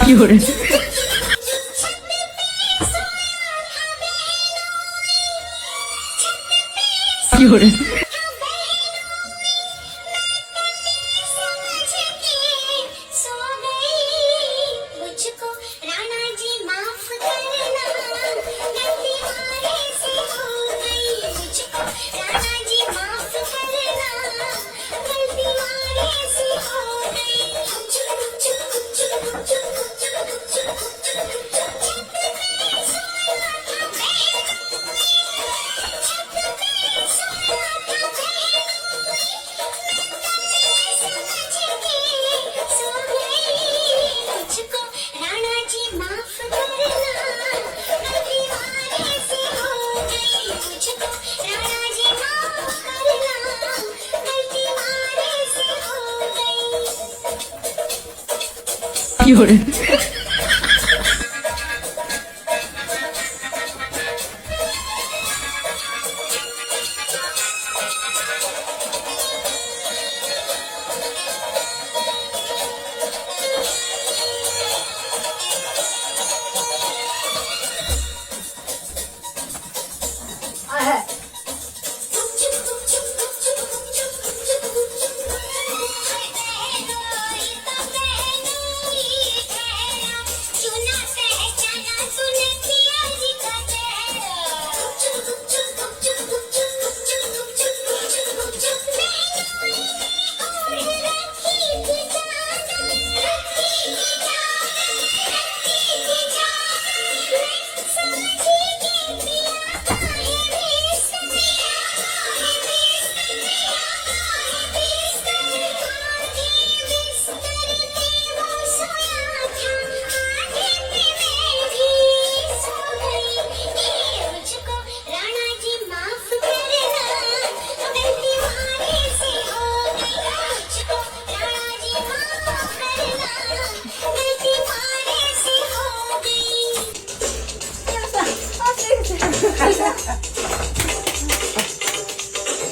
有人，有人，有人。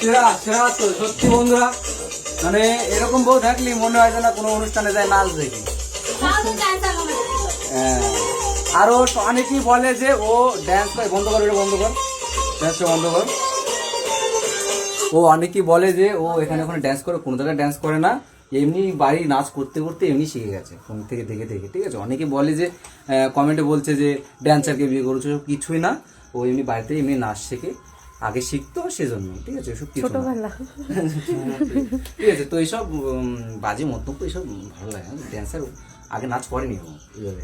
সেরা সেরা তো সত্যি বন্ধুরা, মানে এরকম বউ থাকলে মনে হয় যে না কোনো অনুষ্ঠানে যায় নাচ দেখি। হ্যাঁ, আরো অনেকেই বলে যে ও ড্যান্স করে, বন্ধ কর, বন্ধ কর, ড্যান্সটা বন্ধ কর। ও অনেকেই বলে যে ও এখানে ওখানে ড্যান্স করে, কোনো জায়গায় ড্যান্স করে না, এমনি বাড়ি নাচ করতে করতে এমনি শিখে গেছে ফোন থেকে দেখে দেখে। ঠিক আছে, অনেকে বলে যে কমেন্টে বলছে যে ড্যান্সারকে বিয়ে করেছো, কিছুই না, ও এমনি বাড়িতে এমনি নাচ শেখে, আগে শিখতো সেজন্য। ঠিক আছে, এসব কিছু না। ঠিক আছে, তো এইসব বাজে মন্তব্য এইসব ভালো লাগে না। ড্যান্সার আগে নাচ করেনি ও এইভাবে।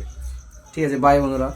ঠিক আছে, বাই বন্ধুরা।